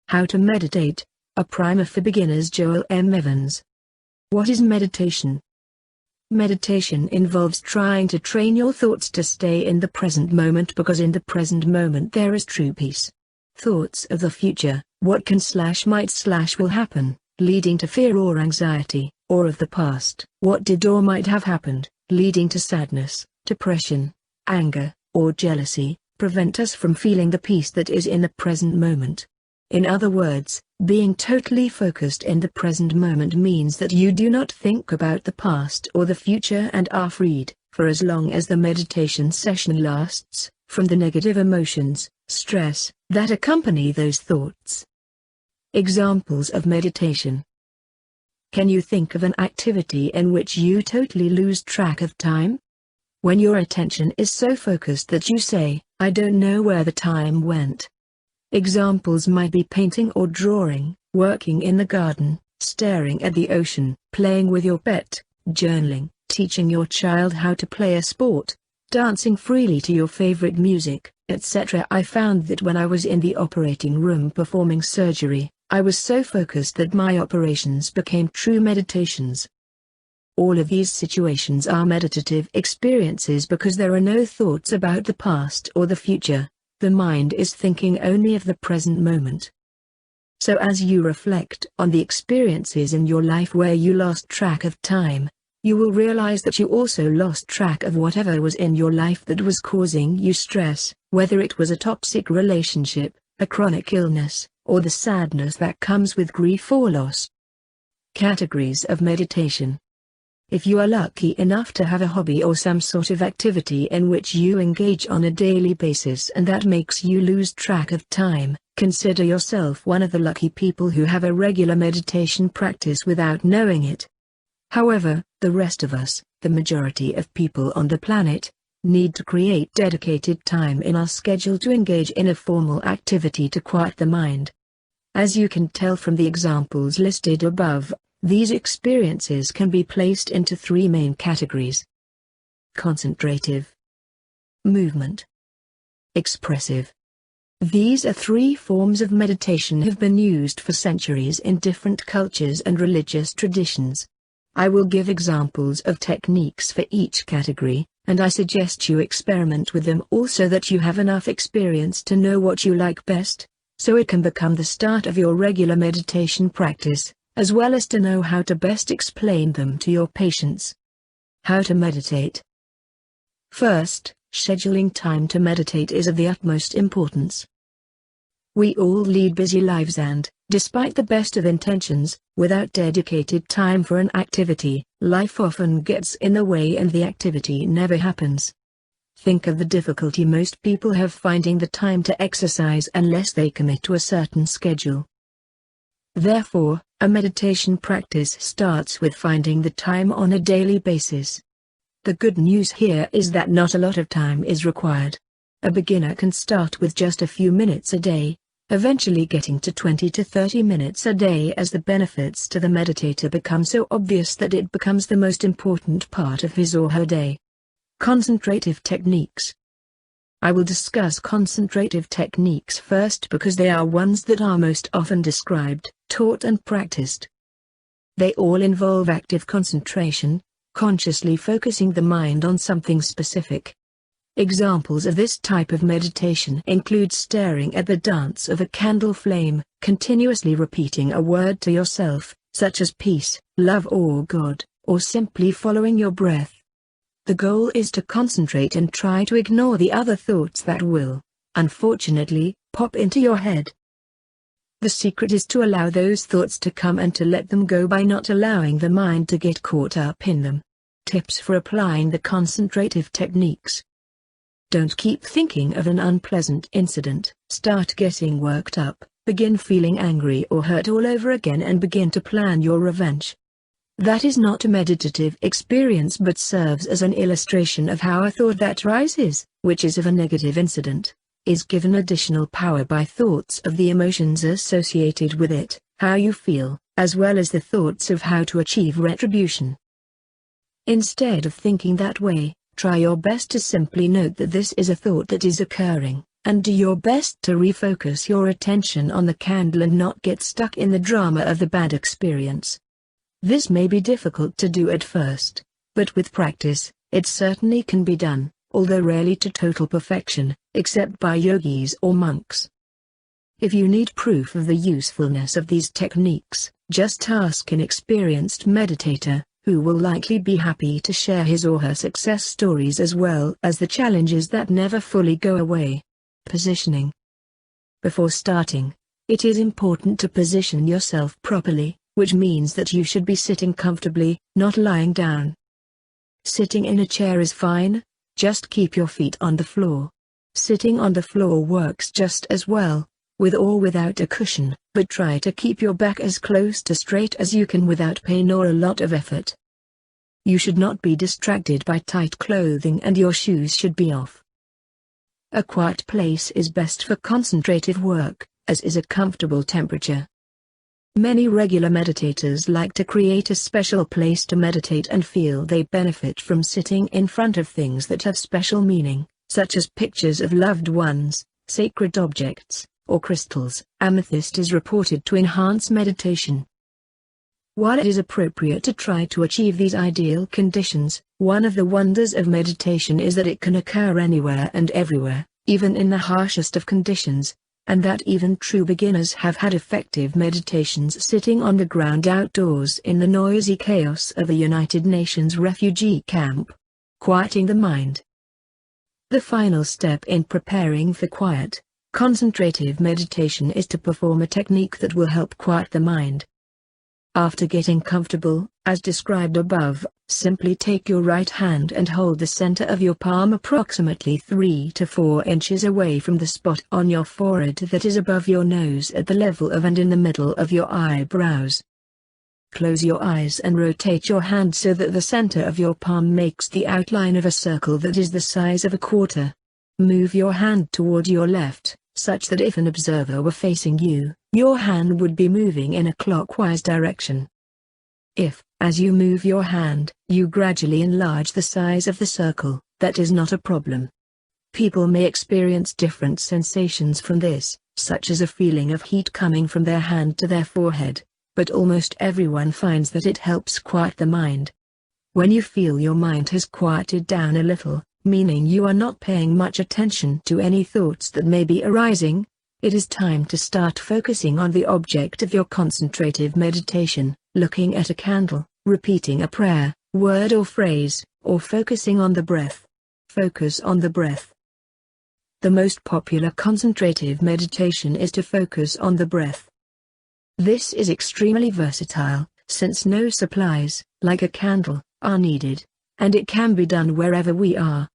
How to meditate, a primer for beginners. Joel M. Evans. What is meditation? Meditation involves trying to train your thoughts to stay in the present moment, because in the present moment there is true peace. Thoughts of the future, what can / might / will happen, leading to fear or anxiety, or of the past, what did or might have happened, leading to sadness, depression, anger, or jealousy, prevent us from feeling the peace that is in the present moment. In other words, being totally focused in the present moment means that you do not think about the past or the future and are freed, for as long as the meditation session lasts, from the negative emotions, stress, that accompany those thoughts. Examples of meditation. Can you think of an activity in which you totally lose track of time? When your attention is so focused that you say, "I don't know where the time went." Examples might be painting or drawing, working in the garden, staring at the ocean, playing with your pet, journaling, teaching your child how to play a sport, dancing freely to your favorite music, etc. I found that when I was in the operating room performing surgery, I was so focused that my operations became true meditations. All of these situations are meditative experiences because there are no thoughts about the past or the future. The mind is thinking only of the present moment. So as you reflect on the experiences in your life where you lost track of time, you will realize that you also lost track of whatever was in your life that was causing you stress, whether it was a toxic relationship, a chronic illness, or the sadness that comes with grief or loss. Categories of meditation. If you are lucky enough to have a hobby or some sort of activity in which you engage on a daily basis and that makes you lose track of time, consider yourself one of the lucky people who have a regular meditation practice without knowing it. However, the rest of us, the majority of people on the planet, need to create dedicated time in our schedule to engage in a formal activity to quiet the mind. As you can tell from the examples listed above, these experiences can be placed into three main categories: concentrative, movement, expressive. These are three forms of meditation have been used for centuries in different cultures and religious traditions. I will give examples of techniques for each category, and I suggest you experiment with them all so that you have enough experience to know what you like best, so it can become the start of your regular meditation practice, as well as to know how to best explain them to your patients. How to meditate. First, scheduling time to meditate is of the utmost importance. We all lead busy lives and, despite the best of intentions, without dedicated time for an activity, life often gets in the way and the activity never happens. Think of the difficulty most people have finding the time to exercise unless they commit to a certain schedule. Therefore, a meditation practice starts with finding the time on a daily basis. The good news here is that not a lot of time is required. A beginner can start with just a few minutes a day, eventually getting to 20 to 30 minutes a day as the benefits to the meditator become so obvious that it becomes the most important part of his or her day. Concentrative techniques. I will discuss concentrative techniques first because they are ones that are most often described, taught and practiced. They all involve active concentration, consciously focusing the mind on something specific. Examples of this type of meditation include staring at the dance of a candle flame, continuously repeating a word to yourself, such as peace, love or God, or simply following your breath. The goal is to concentrate and try to ignore the other thoughts that will, unfortunately, pop into your head. The secret is to allow those thoughts to come and to let them go by not allowing the mind to get caught up in them. Tips for applying the concentrative techniques. Don't keep thinking of an unpleasant incident. Start getting worked up, begin feeling angry or hurt all over again and begin to plan your revenge. That is not a meditative experience but serves as an illustration of how a thought that rises, which is of a negative incident, is given additional power by thoughts of the emotions associated with it, how you feel, as well as the thoughts of how to achieve retribution. Instead of thinking that way, try your best to simply note that this is a thought that is occurring, and do your best to refocus your attention on the candle and not get stuck in the drama of the bad experience. This may be difficult to do at first, but with practice, it certainly can be done, although rarely to total perfection, except by yogis or monks. If you need proof of the usefulness of these techniques, just ask an experienced meditator, who will likely be happy to share his or her success stories as well as the challenges that never fully go away. Positioning. Before starting, it is important to position yourself properly, which means that you should be sitting comfortably, not lying down. Sitting in a chair is fine, just keep your feet on the floor. Sitting on the floor works just as well, with or without a cushion, but try to keep your back as close to straight as you can without pain or a lot of effort. You should not be distracted by tight clothing and your shoes should be off. A quiet place is best for concentrative work, as is a comfortable temperature. Many regular meditators like to create a special place to meditate and feel they benefit from sitting in front of things that have special meaning, such as pictures of loved ones, sacred objects, or crystals. Amethyst is reported to enhance meditation. While it is appropriate to try to achieve these ideal conditions, one of the wonders of meditation is that it can occur anywhere and everywhere, even in the harshest of conditions, and that even true beginners have had effective meditations sitting on the ground outdoors in the noisy chaos of a United Nations refugee camp. Quieting the mind. The final step in preparing for quiet, concentrative meditation is to perform a technique that will help quiet the mind. After getting comfortable, as described above, simply take your right hand and hold the center of your palm approximately 3 to 4 inches away from the spot on your forehead that is above your nose at the level of and in the middle of your eyebrows. Close your eyes and rotate your hand so that the center of your palm makes the outline of a circle that is the size of a quarter. Move your hand toward your left, such that if an observer were facing you, your hand would be moving in a clockwise direction. If, as you move your hand, you gradually enlarge the size of the circle, that is not a problem. People may experience different sensations from this, such as a feeling of heat coming from their hand to their forehead, but almost everyone finds that it helps quiet the mind. When you feel your mind has quieted down a little, meaning you are not paying much attention to any thoughts that may be arising, it is time to start focusing on the object of your concentrative meditation, looking at a candle, repeating a prayer, word or phrase, or focusing on the breath. Focus on the breath. The most popular concentrative meditation is to focus on the breath. This is extremely versatile, since no supplies, like a candle, are needed, and it can be done wherever we are.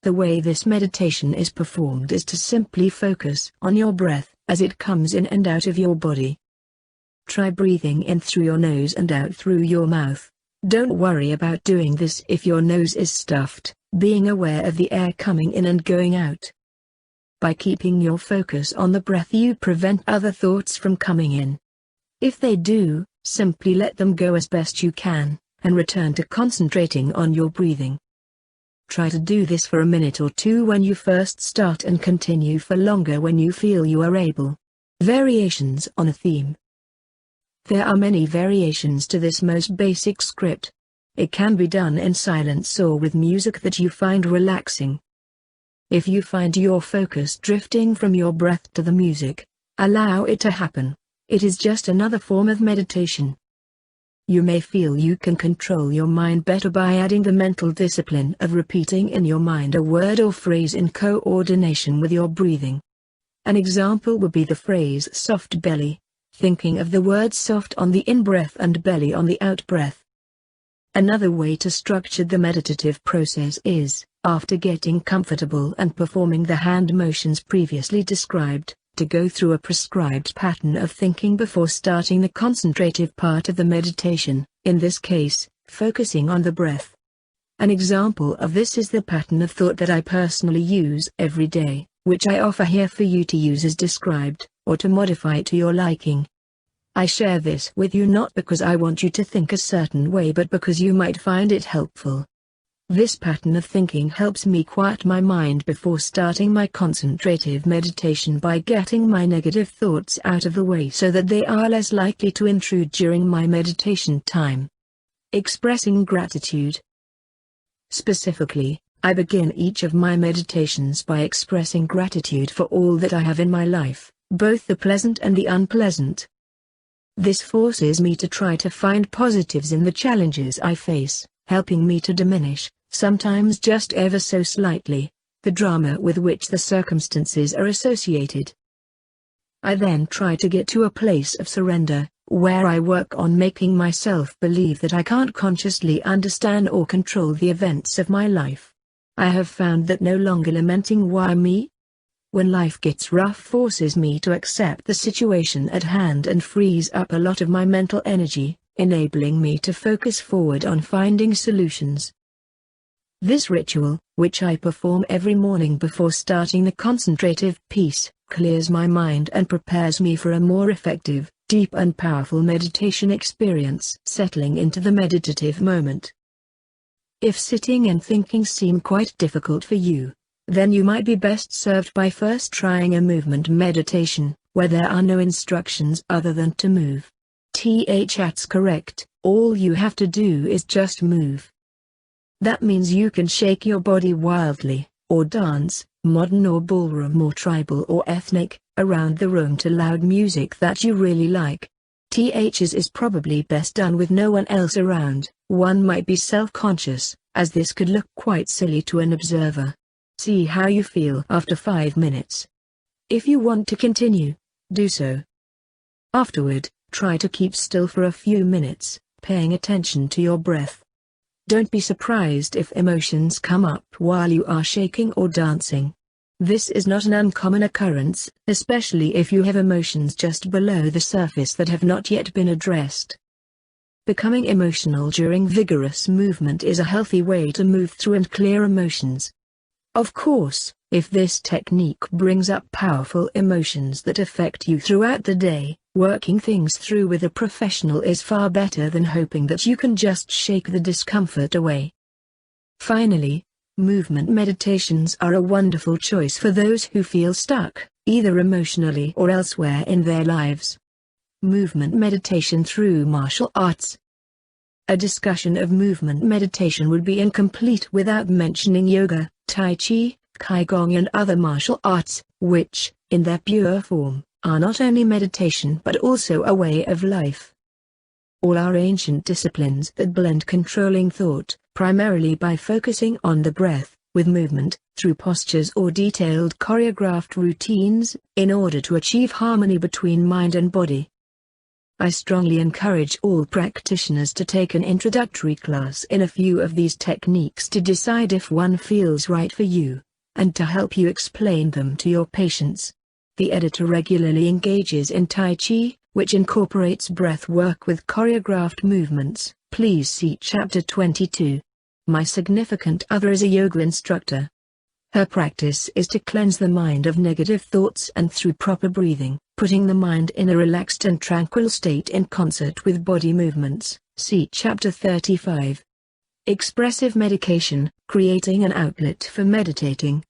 The way this meditation is performed is to simply focus on your breath, as it comes in and out of your body. Try breathing in through your nose and out through your mouth. Don't worry about doing this if your nose is stuffed, being aware of the air coming in and going out. By keeping your focus on the breath, you prevent other thoughts from coming in. If they do, simply let them go as best you can, and return to concentrating on your breathing. Try to do this for a minute or two when you first start and continue for longer when you feel you are able. Variations on a theme. There are many variations to this most basic script. It can be done in silence or with music that you find relaxing. If you find your focus drifting from your breath to the music, allow it to happen. It is just another form of meditation. You may feel you can control your mind better by adding the mental discipline of repeating in your mind a word or phrase in coordination with your breathing. An example would be the phrase soft belly, thinking of the word soft on the in-breath and belly on the out-breath. Another way to structure the meditative process is, after getting comfortable and performing the hand motions previously described, to go through a prescribed pattern of thinking before starting the concentrative part of the meditation, in this case, focusing on the breath. An example of this is the pattern of thought that I personally use every day, which I offer here for you to use as described, or to modify to your liking. I share this with you not because I want you to think a certain way but because you might find it helpful. This pattern of thinking helps me quiet my mind before starting my concentrative meditation by getting my negative thoughts out of the way so that they are less likely to intrude during my meditation time. Expressing gratitude. Specifically, I begin each of my meditations by expressing gratitude for all that I have in my life, both the pleasant and the unpleasant. This forces me to try to find positives in the challenges I face, helping me to diminish, sometimes just ever so slightly, the drama with which the circumstances are associated. I then try to get to a place of surrender, where I work on making myself believe that I can't consciously understand or control the events of my life. I have found that no longer lamenting "why me?" when life gets rough forces me to accept the situation at hand and frees up a lot of my mental energy, enabling me to focus forward on finding solutions. This ritual, which I perform every morning before starting the concentrative piece, clears my mind and prepares me for a more effective, deep and powerful meditation experience. Settling into the meditative moment. If sitting and thinking seem quite difficult for you, then you might be best served by first trying a movement meditation, where there are no instructions other than to move. That's correct, all you have to do is just move. That means you can shake your body wildly, or dance, modern or ballroom or tribal or ethnic, around the room to loud music that you really like. Is probably best done with no one else around. One might be self-conscious, as this could look quite silly to an observer. See how you feel after 5 minutes. If you want to continue, do so. Afterward, try to keep still for a few minutes, paying attention to your breath. Don't be surprised if emotions come up while you are shaking or dancing. This is not an uncommon occurrence, especially if you have emotions just below the surface that have not yet been addressed. Becoming emotional during vigorous movement is a healthy way to move through and clear emotions. Of course, if this technique brings up powerful emotions that affect you throughout the day, working things through with a professional is far better than hoping that you can just shake the discomfort away. Finally, movement meditations are a wonderful choice for those who feel stuck, either emotionally or elsewhere in their lives. Movement meditation through martial arts. A discussion of movement meditation would be incomplete without mentioning yoga, tai chi, qigong and other martial arts, which, in their pure form, are not only meditation but also a way of life. All are ancient disciplines that blend controlling thought, primarily by focusing on the breath, with movement, through postures or detailed choreographed routines, in order to achieve harmony between mind and body. I strongly encourage all practitioners to take an introductory class in a few of these techniques to decide if one feels right for you, and to help you explain them to your patients. The editor regularly engages in Tai Chi, which incorporates breath work with choreographed movements. Please see Chapter 22. My significant other is a yoga instructor. Her practice is to cleanse the mind of negative thoughts and through proper breathing, putting the mind in a relaxed and tranquil state in concert with body movements. See Chapter 35. Expressive meditation, creating an outlet for meditating.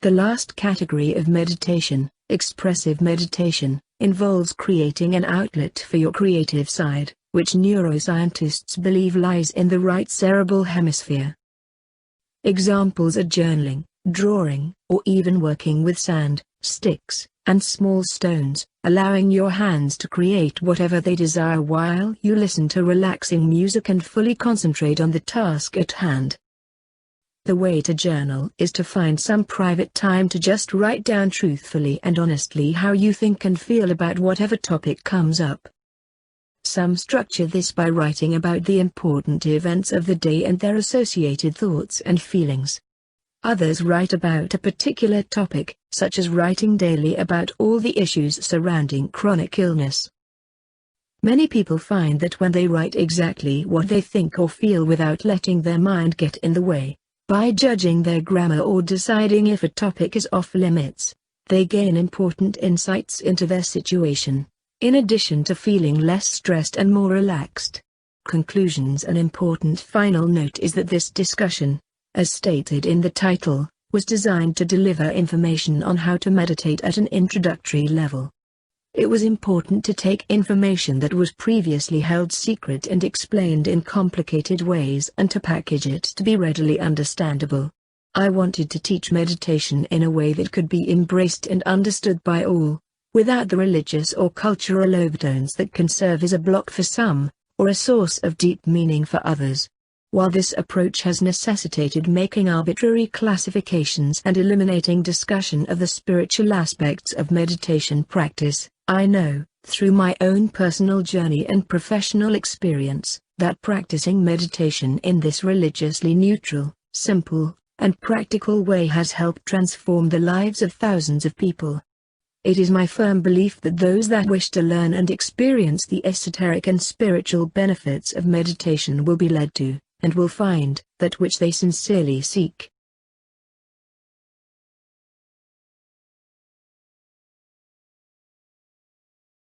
The last category of meditation, expressive meditation, involves creating an outlet for your creative side, which neuroscientists believe lies in the right cerebral hemisphere. Examples are journaling, drawing, or even working with sand, sticks, and small stones, allowing your hands to create whatever they desire while you listen to relaxing music and fully concentrate on the task at hand. The way to journal is to find some private time to just write down truthfully and honestly how you think and feel about whatever topic comes up. Some structure this by writing about the important events of the day and their associated thoughts and feelings. Others write about a particular topic, such as writing daily about all the issues surrounding chronic illness. Many people find that when they write exactly what they think or feel without letting their mind get in the way, by judging their grammar or deciding if a topic is off limits, they gain important insights into their situation, in addition to feeling less stressed and more relaxed. conclusions. An important final note is that this discussion, as stated in the title, was designed to deliver information on how to meditate at an introductory level. It was important to take information that was previously held secret and explained in complicated ways and to package it to be readily understandable. I wanted to teach meditation in a way that could be embraced and understood by all, without the religious or cultural overtones that can serve as a block for some, or a source of deep meaning for others. While this approach has necessitated making arbitrary classifications and eliminating discussion of the spiritual aspects of meditation practice, I know, through my own personal journey and professional experience, that practicing meditation in this religiously neutral, simple, and practical way has helped transform the lives of thousands of people. It is my firm belief that those that wish to learn and experience the esoteric and spiritual benefits of meditation will be led to, and will find, that which they sincerely seek.